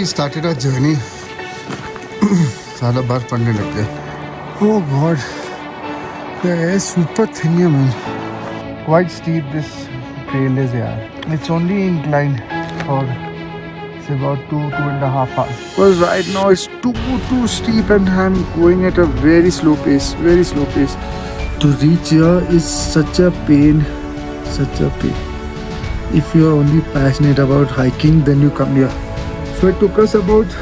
we started our journey, साला बर्फ पड़ने लग गया. Oh God, the air is super thin here, man. Quite steep this trail is here. It's only inclined for say about 2.5 hours. Because right now it's too steep and I'm going at a very slow pace, very slow pace. To reach here is such a pain, such a pain. If you're only passionate about hiking, then you come here. So it took us about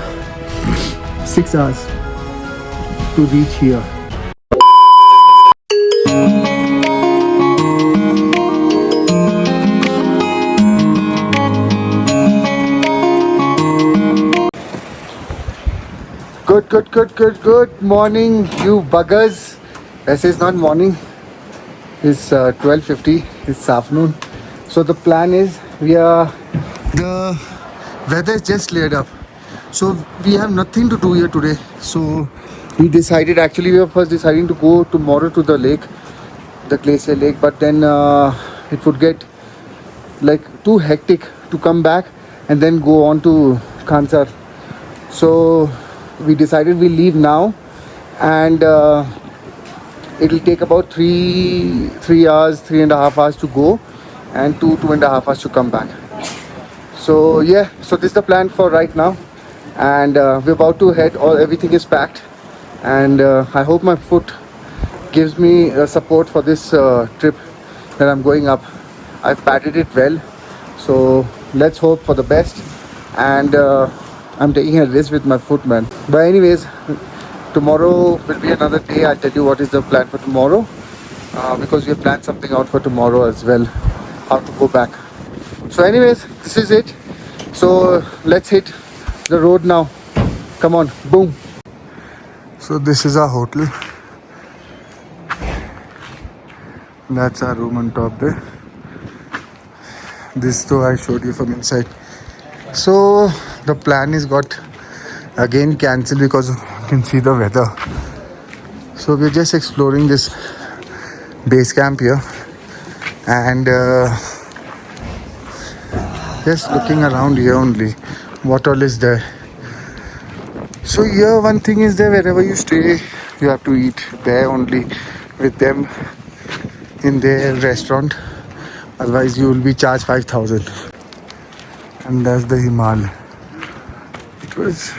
6 hours to reach here. Good morning, you buggers. This is not morning. It's 12:50. It's afternoon. So the plan is the weather is just cleared up. So we have nothing to do here today. So we decided, actually we were first deciding to go tomorrow to the lake, the Glacier Lake, but then it would get like too hectic to come back and then go on to Khansar. So we decided we'll leave now, and it'll take about 3 hours, 3.5 hours to go, and 2.5 hours to come back. So yeah, so this is the plan for right now, and we're about to head. Everything is packed, and I hope my foot gives me support for this trip that I'm going up. I've padded it well, so let's hope for the best, and I'm taking a risk with my foot, man. But anyways, tomorrow will be another day. I'll tell you what is the plan for tomorrow, because we have planned something out for tomorrow as well, how to go back. So anyways, this is it. So let's hit the road now. Come on, boom. So this is our hotel. That's our room on top there. This though I showed you from inside. So the plan is got again cancelled because you can see the weather. So we're just exploring this base camp here, and just looking around here only, what all is there. So here one thing is there, wherever you stay you have to eat there only with them in their restaurant, otherwise you will be charged 5,000. And that's the Himal. It was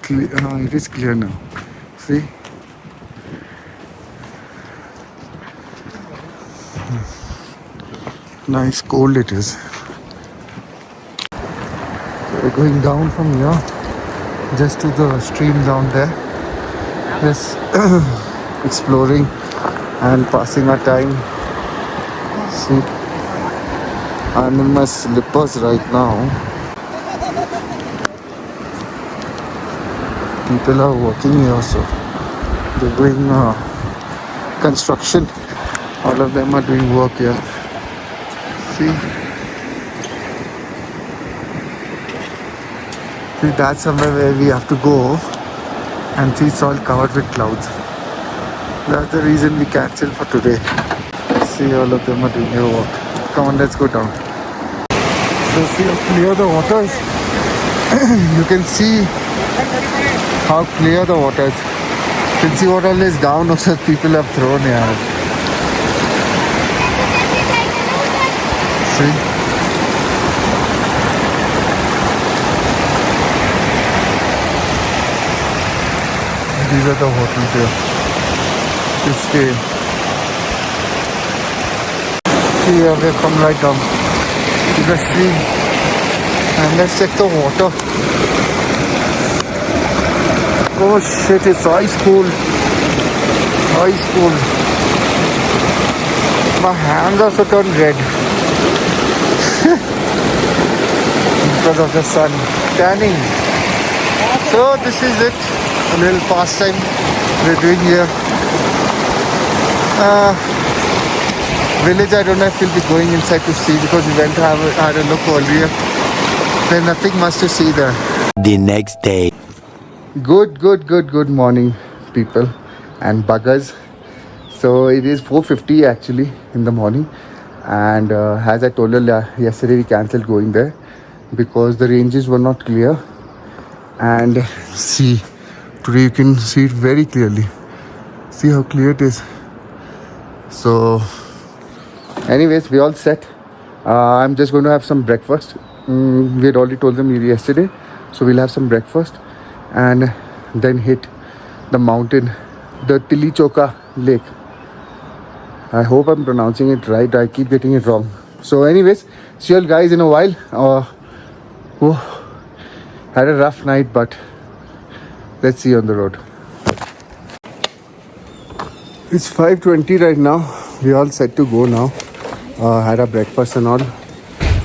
clear, it is clear now. See? Nice cold it is. So we're going down from here just to the stream down there. Just exploring and passing our time. See? I'm in my slippers right now. People are working here also. They're doing construction. All of them are doing work here. See? See, that's somewhere where we have to go, and see, it's all covered with clouds. That's the reason we cancelled for today. See, all of them are doing their work. Come on, let's go down. So see how clear the water is. You can see how clear the water is. You can see what all is down also people have thrown here. See? These are the hotels here to stay. See, we have come right down to the stream, and let's check the water. Oh shit, it's ice cold. Ice cold. My hands also turned red because of the sun. Tanning. So this is it. A little pastime we're doing here. Village, I don't know if we'll be going inside to see, because we went to had a look earlier. There's nothing much to see there. The next day. Good morning, people and buggers. So it is 4:50 actually in the morning, and as I told you yesterday, we cancelled going there because the ranges were not clear, and see. Today you can see it very clearly. See how clear it is. So anyways, we all set. I'm just going to have some breakfast. We had already told them yesterday, so we'll have some breakfast and then hit the mountain, the Tilichoka Lake. I hope I'm pronouncing it right. I keep getting it wrong. So anyways, see you all guys in a while. Had a rough night, but let's see you on the road. It's 5:20 right now. We all set to go now. Had our breakfast and all,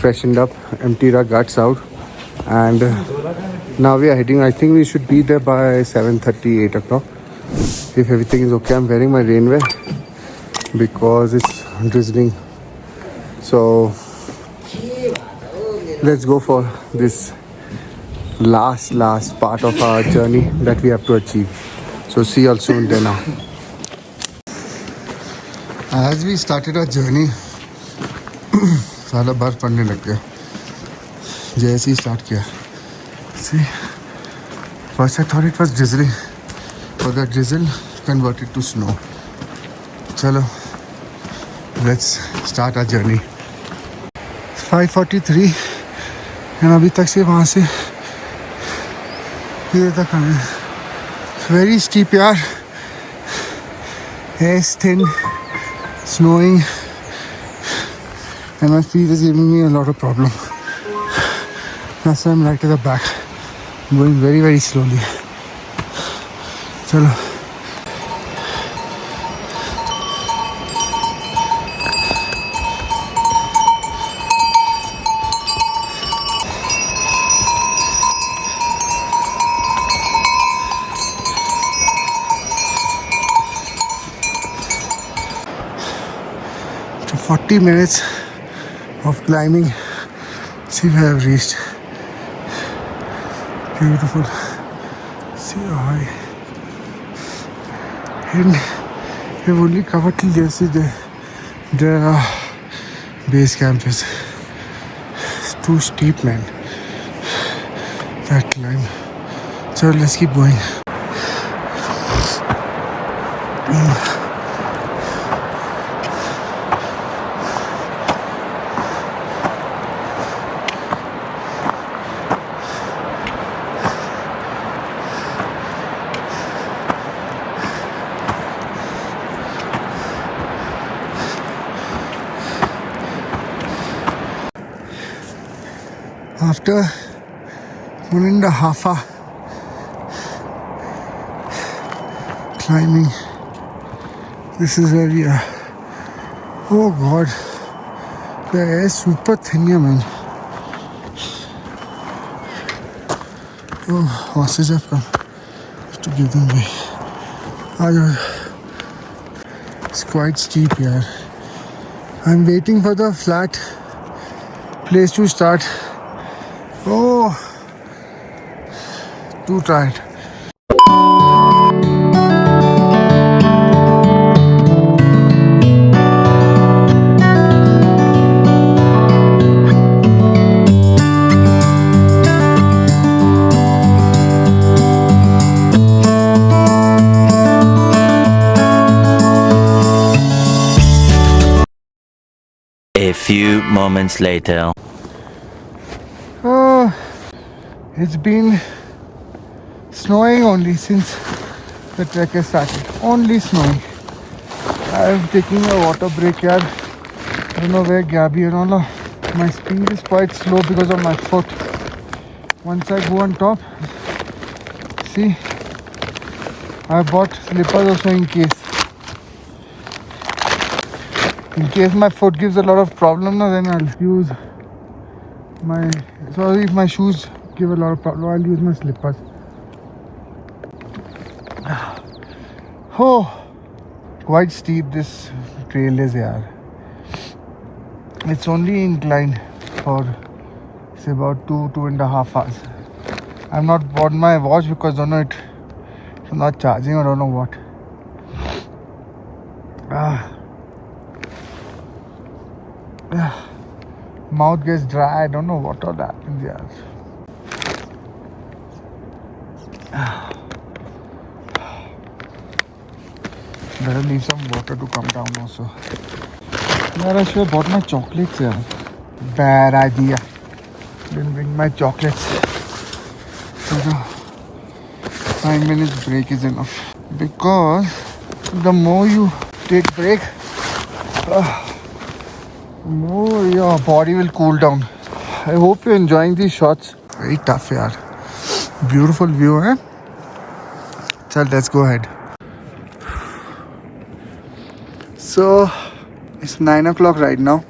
freshened up, emptied our guts out, and now we are heading. I think we should be there by 7:30, 8 o'clock. If everything is okay, I'm wearing my rainwear because it's drizzling. So let's go for this last part of our journey that we have to achieve. So see you all soon there now. As we started our journey, सारा बर्फ पड़ने लग गया जैसे ही start किया. See, first I thought it was drizzling, but the drizzle converted to snow. Chalo, let's start our journey. 5:43 and अभी तक से वहाँ से इधर तक आए. Very steep यार. Hair is thin, snowing, and my feet is giving me a lot of problem. That's why I'm right at the back. I'm going very slowly. Chalo. After 40 minutes of climbing, see where I've reached. Beautiful. See how high. And we've only covered till yesterday. The base camp is too steep, man. That climb. So let's keep going. After 1.5 hours climbing, this is where we are. Oh God, the air is super thin here, man. Oh, horses have come. Have to give them way. It's quite steep here. I'm waiting for the flat place to start. Oh, too tired. A few moments later. Oh, it's been snowing only since the trek has started. Only snowing. I'm taking a water break here. I don't know where Gabby and all are. My speed is quite slow because of my foot. Once I go on top, see, I bought slippers also in case. In case my foot gives a lot of problem, then I'll use my. So if my shoes give a lot of problem, I'll use my slippers. Oh, quite steep this trail is here. It's only inclined for say about 2.5 hours. I've not bought my watch because I don't know it's not charging or don't know what. Mouth gets dry. I don't know what all happens here. Better leave some water to come down also. Yaar, I should have bought my chocolates here. Bad idea. Didn't bring my chocolates. So the 5 minutes break is enough. Because the more you take break, more your body will cool down. I hope you're enjoying these shots. Very tough, yaar. Beautiful view, eh? So let's go ahead. So it's 9 o'clock right now,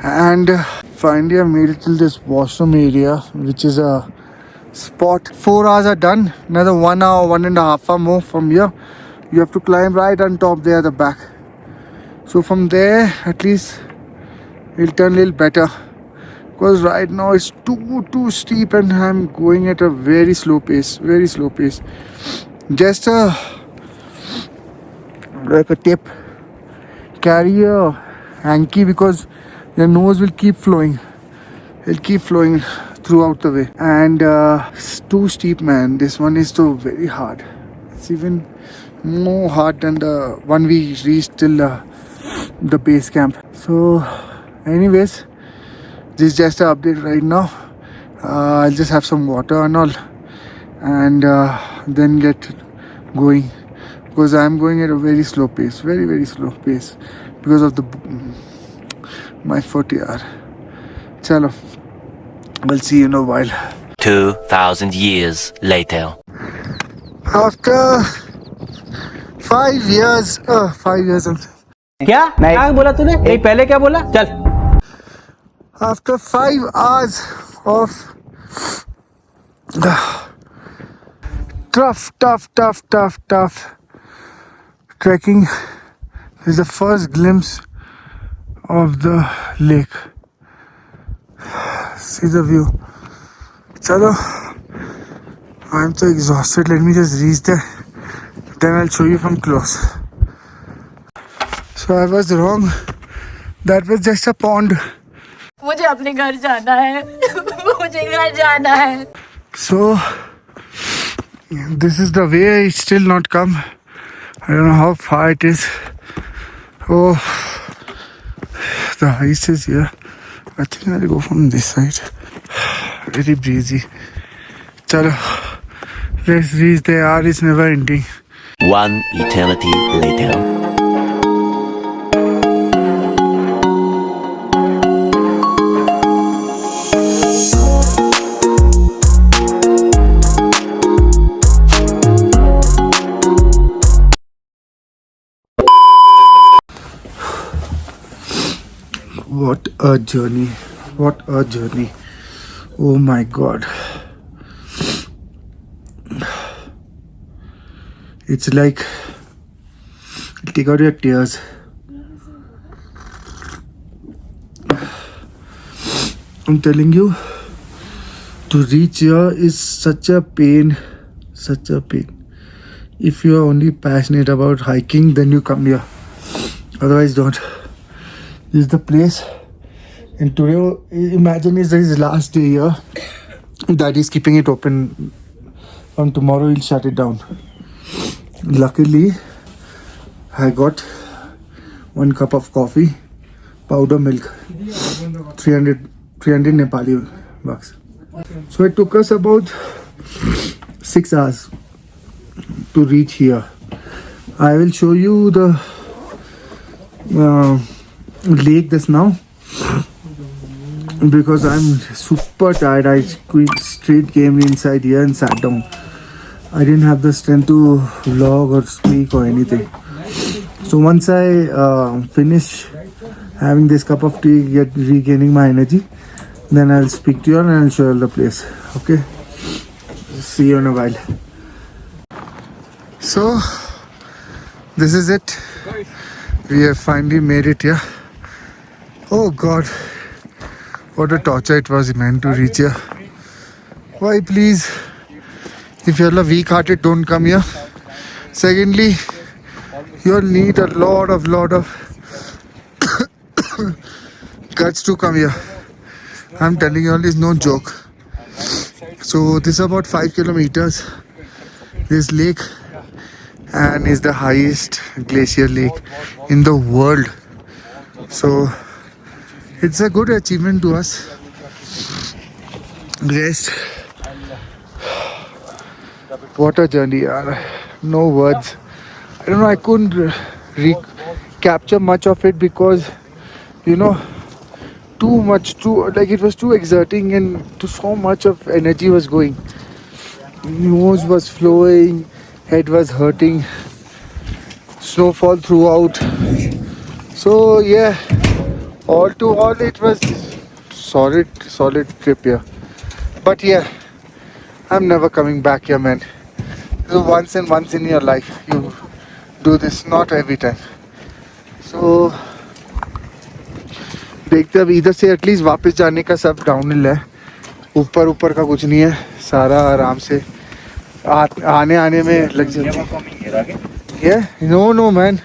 and finally I made it till this washroom area, which is a spot. 4 hours are done. Another 1 hour, 1.5 hour more from here. You have to climb right on top there at the back. So from there, at least it'll turn a little better. Because right now it's too steep, and I'm going at a very slow pace. Very slow pace. Just like a tip. Carry a hanky because your nose will keep flowing. It'll keep flowing throughout the way. And it's too steep, man. This one is so very hard. It's even more hard than the one we reached till the base camp. So anyways, this is just an update right now. I'll just have some water and all, and then get going. Because I'm going at a very slow pace, very slow pace, because of my foot yaar. Chalo, I'll see you in a while. 2,000 years later. After 5 years, 5 years and क्या क्या बोला तूने नहीं पहले क्या बोला चल after 5 hours of tough trekking, is the first glimpse of the lake. See the view. Chalo, I'm so exhausted. Let me just reach there. Then I'll show you from close. So I was wrong. That was just a pond. मुझे अपने घर जाना है मुझे घर जाना है So this is the way. It's still not come. I don't know how far it is. Oh, the ice is here. I think I'll go from this side. Very breezy. Chalo, let's reach the hour is never ending. One eternity later. What a journey. What a journey. Oh my god. It's like take out your tears. I'm telling you, to reach here is such a pain. Such a pain. If you are only passionate about hiking, then you come here. Otherwise, don't. This is the place. And today, imagine is his last day here. Daddy is keeping it open. From tomorrow, he'll shut it down. Luckily, I got 1 cup of coffee, powder milk, 300 Nepali bucks. So it took us about 6 hours to reach here. I will show you the lake just now because I'm super tired. I straight came inside here and sat down. I didn't have the strength to vlog or speak or anything. So once I finish having this cup of tea, regaining my energy, then I'll speak to you and I'll show you the place. Okay? See you in a while. So this is it. We have finally made it here. Oh God, what a torture it was meant to reach here. Why please, if you're weak-hearted, don't come here. Secondly, you'll need a lot of guts to come here. I'm telling you, all is no joke. So this is about 5 kilometers. this lake, and is the highest glacier lake in the world. So it's a good achievement to us. Rest. What a journey, yaar. No words. I don't know, I couldn't capture much of it because, you know, too much, like it was too exerting and so much of energy was going. Nose was flowing, head was hurting, snowfall throughout. So yeah, all to all it was solid trip here. But yeah, I'm never coming back here, man. So once in your life you do this, not every time. So देखते अब इधर से at least वापस जाने का सब downhill है, ऊपर का कुछ नहीं है, सारा आराम से आने में लग जाता है. No man,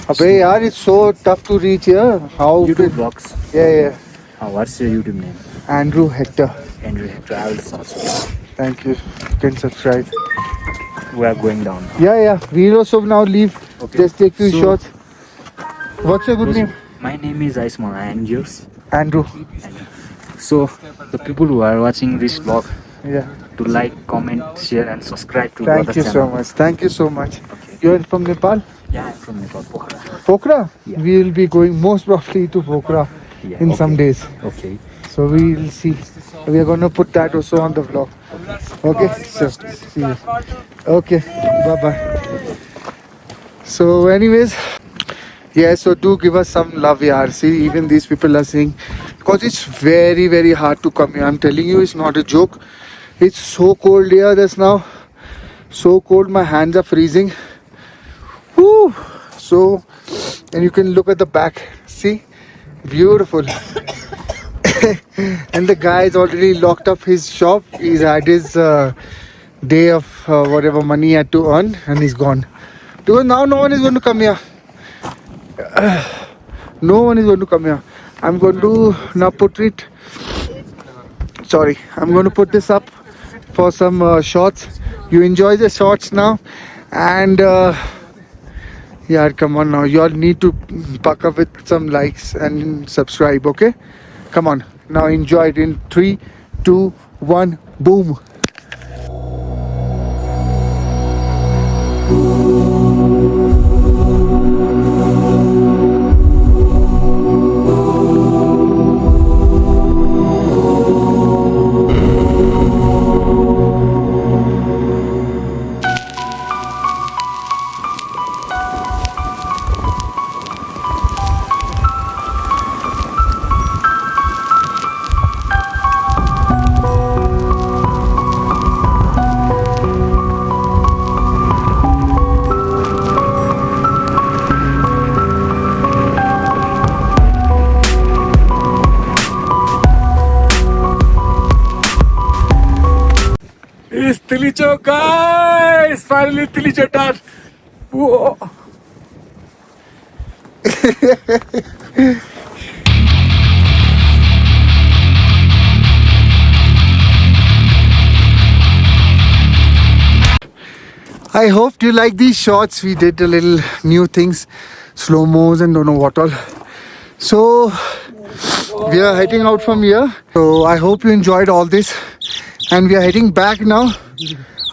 अबे यार it's so tough to reach here. How YouTube vlogs. Yeah. What's your YouTube name? Andrew Hector. Andrew Hector. I will subscribe. Thank you. You can subscribe. We are going down. Yeah. We'll also now leave. Okay. Just take few So- shots. What's your good name? My name is Aisman and yours? Andrew. So the people who are watching this vlog, Yeah. to like, comment, share and subscribe to Thank Brothers you so channel. much. Thank you so much. Okay. You're from Nepal? Yeah, I'm from Nepal, Pokhara. Pokhara? Yeah. We will be going most probably to Pokhara Yeah, in okay. some days. Okay. So we will see. We are going to put that also on the vlog. Okay? So, see you. Okay. Bye-bye. So anyways, yeah, so do give us some love, yaar. See, even these people are saying, because it's very, very hard to come here. I'm telling you, it's not a joke. It's so cold here just now. So cold, my hands are freezing. Woo! So, and you can look at the back. See? Beautiful. And the guy has already locked up his shop. He's had his day of whatever money he had to earn, and he's gone. Because now no one is going to come here. No one is going to come here. I'm going to now put it. Sorry, I'm going to put this up for some shots. You enjoy the shots now, and yeah, come on now. You all need to buck up with some likes and subscribe. Okay, come on now. Enjoy it in 3, 2, 1, boom. It's Tilicho, guys! Finally, Tilicho done. Whoa. I hope you like these shots. We did a little new things, slow-mos and don't know what all. So we are heading out from here. So I hope you enjoyed all this. And we are heading back now.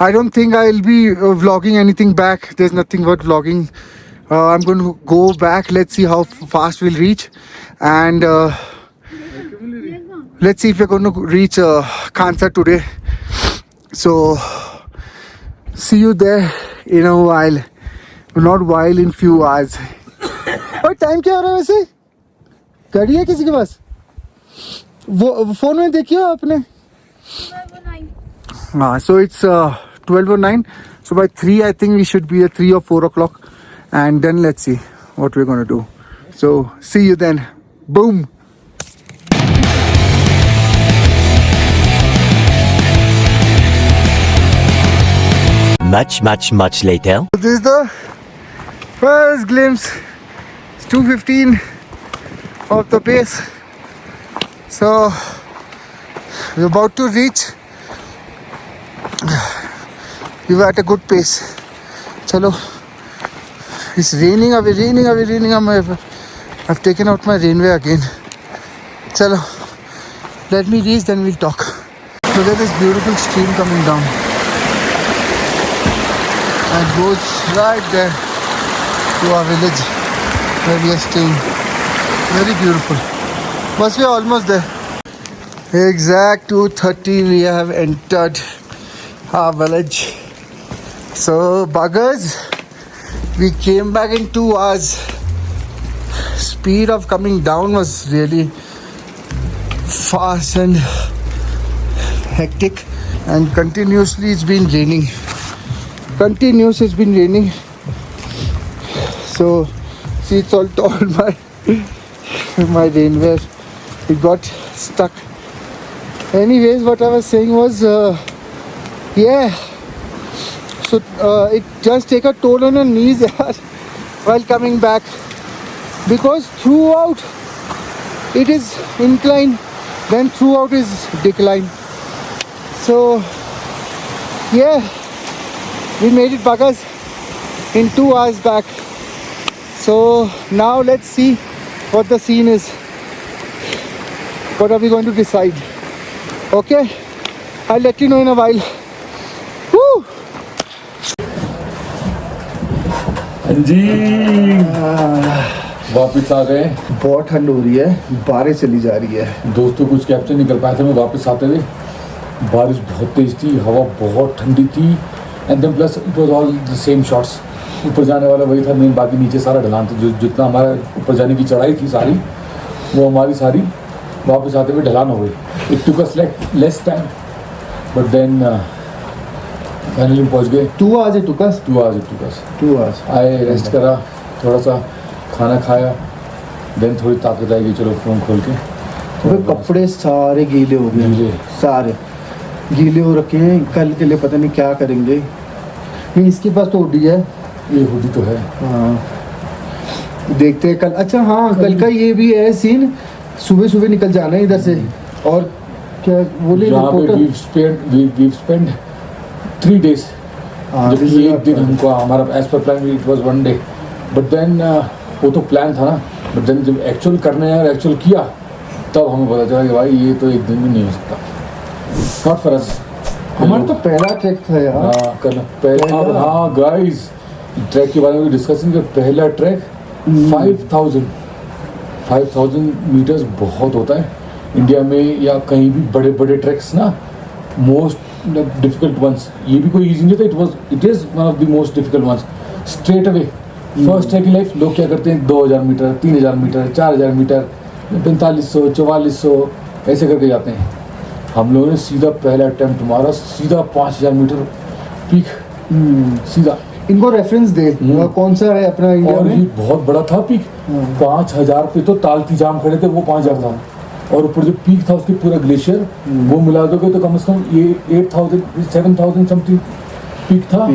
I don't think I'll be vlogging anything back. There's nothing worth vlogging. I'm going to go back. Let's see how fast we'll reach. And let's see if we're going to reach Khansa today. So see you there in a while. Not while, in few hours. और time क्या हो रहा है वैसे? गाड़ी है किसी के पास? वो फोन में देखियो आपने? So it's 12:09. So by 3 I think we should be at 3 or 4 o'clock, and then let's see what we're gonna do. So see you then. Boom. Much later. This is the first glimpse. It's 2:15 of the base. So we're about to reach We were at a good pace. Chalo. It's raining away. I've taken out my rainwear again. Chalo. Let me reach, then we'll talk. Look at this beautiful stream coming down. And it goes right there to our village where we are staying. Very beautiful. But we are almost there. Exact 2:30 we have entered our village. So buggers, we came back in 2 hours. Speed of coming down was really fast and hectic, and continuously it's been raining. So see, it's all torn by my rainwear. It got stuck. Anyways, what I was saying was, so it just take a toll on your knees while coming back, because throughout it is incline, then throughout is decline. So yeah, we made it, buggers, in 2 hours back. So now let's see what the scene is. What are we going to decide? Okay, I'll let you know in a while. Woo! जी वापस आ गए। बहुत ठंड हो रही है, बारिश चली जा रही है। दोस्तों कुछ कैप्चर नहीं कर पाए थे मैं वापस आते हुए। बारिश बहुत तेज थी, हवा बहुत ठंडी थी, and then plus it was all the same shots. ऊपर जाने वाला वही था, नहीं बाकी नीचे सारा ढलान था। जो जितना हमारा ऊपर जाने की चढ़ाई थी सारी, वो हमारी सारी वापस आते हुए ढलान हो गई। It took us less time, but then finally पहुंच गए। 2 hours it took us. 2 hours it took us. 2 hours. आए, रेस्ट करा, थोड़ा सा खाना खाया, देन थोड़ी ताकत आएगी, चलो फ़ोन खोल के। अबे कपड़े सारे गीले हो गए, गीले। सारे गीले हो रखे हैं। कल के लिए पता नहीं क्या करेंगे। नहीं, इसके पास तो हुडी है। ये हुडी तो है। हाँ, देखते हैं कल। अच्छा हाँ, कल का ये भी है सीन, सुबह निकल जाना है इधर से। और क्या बोले रिपोर्टर, we've spent 3 days, जबकि एक दिन हमको हमारा एज पर plan it was 1 day, but then वो तो प्लान था ना, बट देन जब एक्चुअल करने आया और एक्चुअल किया, तब हमें पता चला कि भाई ये तो एक दिन भी नहीं हो सकता। Not for us. हमारा तो पहला ट्रैक था यार। हाँ करना पहला। हाँ गाइस, ट्रैक के बारे में डिस्कशन कर। पहला ट्रैक 5000 मीटर्स बहुत होता है इंडिया में, या कहीं भी बड़े बड़े ट्रैक्स ना, मोस्ट डिफिकल्ट वंस। ये भी कोई इजी नहीं था, it is one of the most difficult ones. Straight away first track in life लोग क्या करते हैं, 2000 मीटर, 3000 मीटर, 4000 मीटर, 4500, 4400 ऐसे करके जाते हैं। हम लोगों ने सीधा पहला अटेम्प्ट मारा, सीधा 5000 मीटर पीक, सीधा। इनको रेफरेंस दे, कौन सा है अपना इंडिया और में? ये बहुत बड़ा था पीक। 5000 पे तो तालती जाम खड़े थे, वो 5000 था। और ऊपर जो पीक था उसके पूरा ग्लेशियर, वो मिला दोगे तो कम से कम ये 8000 7000 समथिंग पीक था।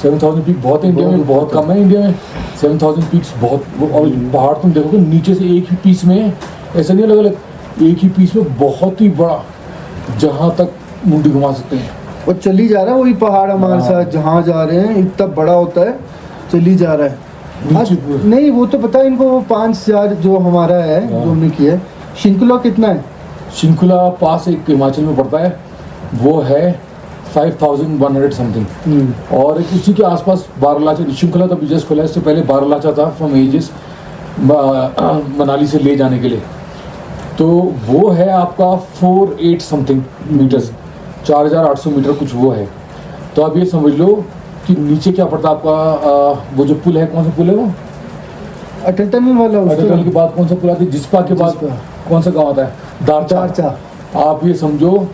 7000 पीक बहुत है इंडिया में, बहुत कम है इंडिया में। 7000 पीक्स बहुत। और पहाड़ तुम देखोगे नीचे से एक ही पीस में, ऐसा नहीं अलग अलग, एक ही पीस में बहुत ही बड़ा, जहाँ तक मुंडी घुमा सकते हैं। और चली जा रहा है वही पहाड़ हमारे साथ, जहाँ जा रहे हैं इतना बड़ा होता है, चली जा रहा है। आज नहीं, वो तो पता है इनको, वो 5000 जो हमारा है, जो हमने किया है। शिंकुला कितना है? शिंकुला पास एक हिमाचल में पड़ता है, वो है 5100 समथिंग। और एक उसी के आसपास बारालाचा, शिंकुला तो जस्ट खुला है, इससे पहले बारालाचा था फ्रॉम एजिस मनाली से ले जाने के लिए। तो वो है आपका 48 समथिंग मीटर्स, 4800 मीटर कुछ वो है। तो आप ये समझ लो कि नीचे क्या पड़ता है आपका, वो जो पुल है, कौन सा पुल है वो? अटल टनल वाला। अटल टनल के बाद कौन सा पुल आता है? जिस्पा के बाद कौन सा गाँव आता है? दारचा। आप ये समझो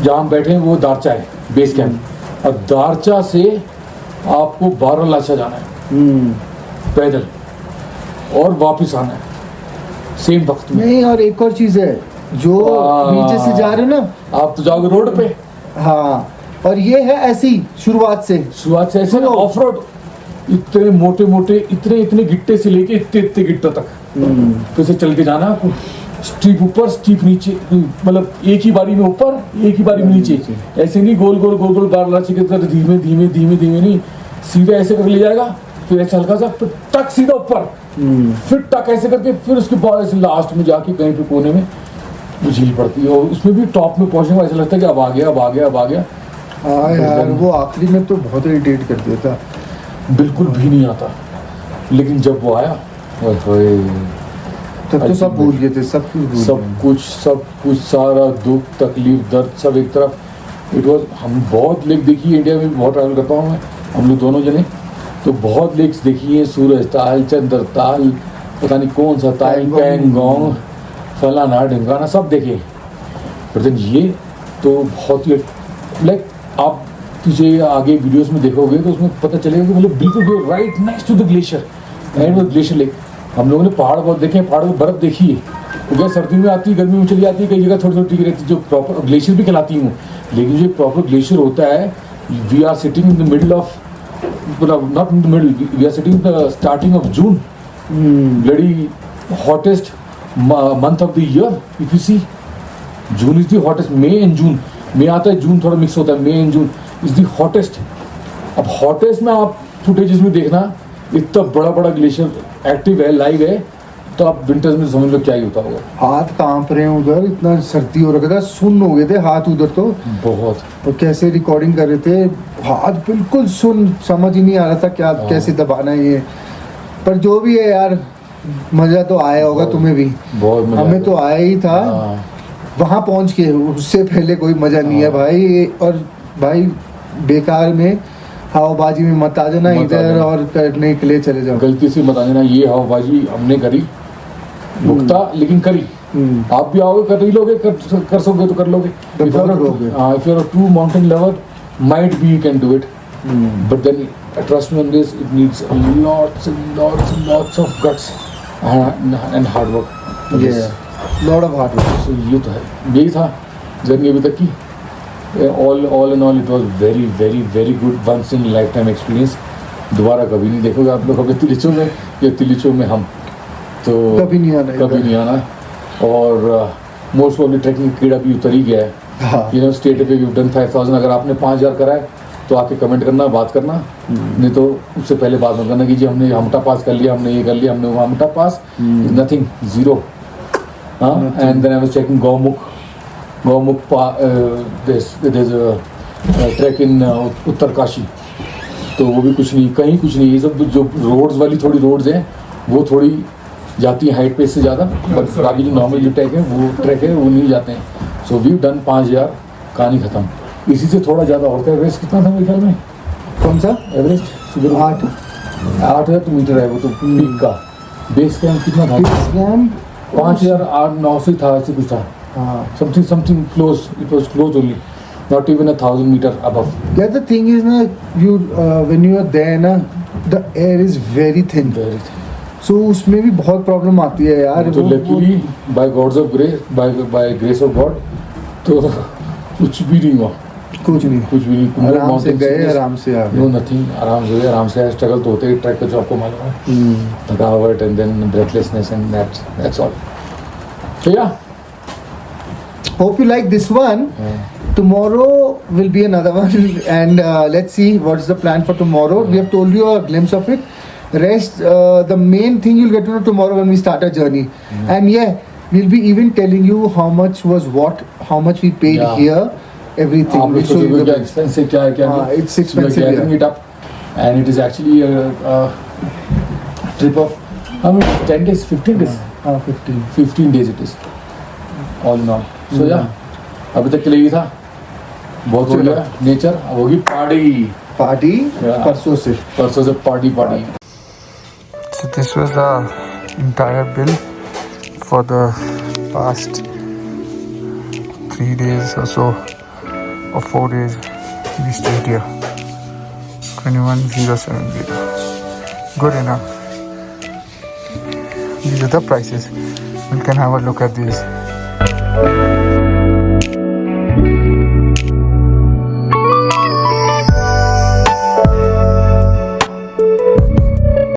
जहाँ हम बैठे हैं वो दारचा है बेस कैंप, और दारचा से आपको बारालाचा जाना है पैदल, और वापस आना है सेम वक्त में। नहीं, और एक और चीज़ है, जो नीचे से जा रहे हो ना, आप तो जाओगे रोड पे। हाँ, और ये है ऐसी शुरुआत से ऐसे ना ऑफ रोड, इतने मोटे मोटे, इतने गिट्टे से लेके इतने गिट्टों तक, तो इसे चल के जाना आपको। स्टीप ऊपर स्टीप नीचे, मतलब एक ही बारी में ऊपर एक ही बारी में नीचे, ऐसे नहीं गोल गोल गोल गोल बार की तरह धीमे धीमे धीमे धीमे नहीं, सीधा ऐसे कर ले जाएगा, फिर ऐसे हल्का सा, फिर टक सीधा ऊपर, फिर टक ऐसे करके, फिर उसके बाद ऐसे लास्ट में जाके कहीं पे कोने में झील पड़ती है, और उसमें भी टॉप में पहुंचने को ऐसा लगता है कि अब आ गया अब आ गया अब आ गया। हाँ यार, वो आखिरी में तो बहुत इरिटेट कर दिया था। बिल्कुल भी नहीं आता, लेकिन जब वो आया, ओए होए, तब तो सब भूल गए थे, सब कुछ भूल गए। सब कुछ सारा दुख तकलीफ दर्द सब एक तरफ। इट वॉज, हम बहुत लेक देखी है, इंडिया में भी बहुत ट्रैवल करता हूँ मैं, हम लोग दोनों जने, तो बहुत लेक्स देखी है, सूरज ताल, चंद्र ताल, पता नहीं कौन सा ताल, पैंगोंग, फलाना ढिमकाना सब देखे, पर ये तो बहुत ही लाइक, आप तुझे आगे वीडियोस में देखोगे तो उसमें पता चलेगा कि मतलब बिल्कुल right next to the glacier, and with glacier lake. हम लोगों ने पहाड़ बहुत देखे हैं, पहाड़ों में बर्फ देखी है, तो क्या सर्दी में आती है, गर्मी में चली जाती है, कई जगह थोड़ी थोड़ी ठीक रहती है, जो प्रॉपर ग्लेशियर भी कहलाती हूँ, लेकिन जो प्रॉपर ग्लेशियर होता है, we are sitting in the middle of, not in the middle, we are sitting the starting of June, bloody hottest month of the year, if you see, June is the hottest, May and June, May आता है, June थोड़ा mix होता है, May and June is the hottest. अब hottest में आप footages में देखना, इतना बड़ा बड़ा ग्लेशियर एक्टिव है, लाइव है, तो आप विंटर्स में समझ लो क्या ही होता होगा। हाथ कांप रहे हैं उधर, इतना सर्दी हो रखा था, सुन्न हो गए थे हाथ उधर तो बहुत, और कैसे रिकॉर्डिंग कर रहे थे, हाथ बिल्कुल सुन, समझ ही नहीं आ रहा था क्या कैसे दबाना है ये। पर जो भी है यार, मजा तो आया होगा तुम्हें भी, बहुत मजा हमें तो आया ही था। वहां पहुंच के, उससे पहले कोई मजा नहीं है भाई। और भाई बेकार में हवाबाजी में मत आ जाना इधर, और करने के लिए चले जाओ, गलती से मत आ जाना। ये हवाबाजी हमने करी, भुगता, लेकिन करी। आप भी आओगे, कर ही लोगे, कर सकोगे तो कर लोगे। If you are true mountain lover, might be you can do it, but then trust me on this, it needs lots and lots of guts and hard work. lot of hard work. So ये तो है, यही था journey अभी तक की। all in all it was very good, once in lifetime experience। दोबारा कभी नहीं देखोगे आप लोग, अभी तिलिचो में या तिलिचो में हम तो कभी नहीं आना और मोस्ट प्रॉब्ली ट्रैकिंग कीड़ा भी उतर ही गया है। यू नो, स्टेट पे यू डन 5000, अगर आपने 5000 करा है तो आके कमेंट करना, बात करना, नहीं तो उससे पहले बात मत करना कि जी हमने हमटा पास कर लिया, हमने ये कर लिया, हमने वो हमटा पास, नथिंग, जीरो। हाँ, and then I was checking Gaumukh track in Uttarkashi, तो वो भी कुछ नहीं, कहीं कुछ नहीं। ये सब जो रोड्स वाली थोड़ी रोड्स हैं वो थोड़ी जाती है हाइट पे इससे ज़्यादा, बट बाकी जो नॉर्मल जो ट्रैक है वो नहीं जाते हैं। सो वी डन 5000, कहानी खत्म। इसी से थोड़ा ज़्यादा और था। एवरेस्ट कितना था मेरे ख्याल में? कौन सा एवरेस्ट? 8,000 मीटर है वो तो पीक का। बेस कैंप कितना था? 5,800-900 था, ऐसे कुछ था। Something close, it was close only, not even 1,000 meter above. Yeah, the thing is na, you when you are there na, the air is very thin. So उसमें भी बहुत प्रॉब्लम आती है यार। तो luckily by God's of grace, by grace of God, तो कुछ भी नहीं हुआ, कुछ भी नहीं। आराम से गए, आराम से आ गए। No nothing, आराम से गए, आराम से। स्ट्रगल तो होते ही ट्रैक का, जो आपको मालूम है, थकावट and then breathlessness and that's all. So yeah. Hope you like this one. Tomorrow will be another one, and let's see what's the plan for tomorrow. We have told you a glimpse of it. Rest, the main thing you'll get to know tomorrow when we start our journey. And yeah, we'll be even telling you how much was what, how much we paid here, everything. We'll show you the expensive, क्या है क्या नहीं. It's expensive. We are gathering it up, and it is actually a trip of how many? 10 days, 15 days. 15 days it is. All in all. So yeah, अभी तक के लिए ही था, बहुत हो गया नेचर, अब होगी पार्टी परसों से party. So this was the entire bill for the past 3 days or so, or 4 days we stayed here. 21,070. Good enough. These are the prices. We can have a look at these.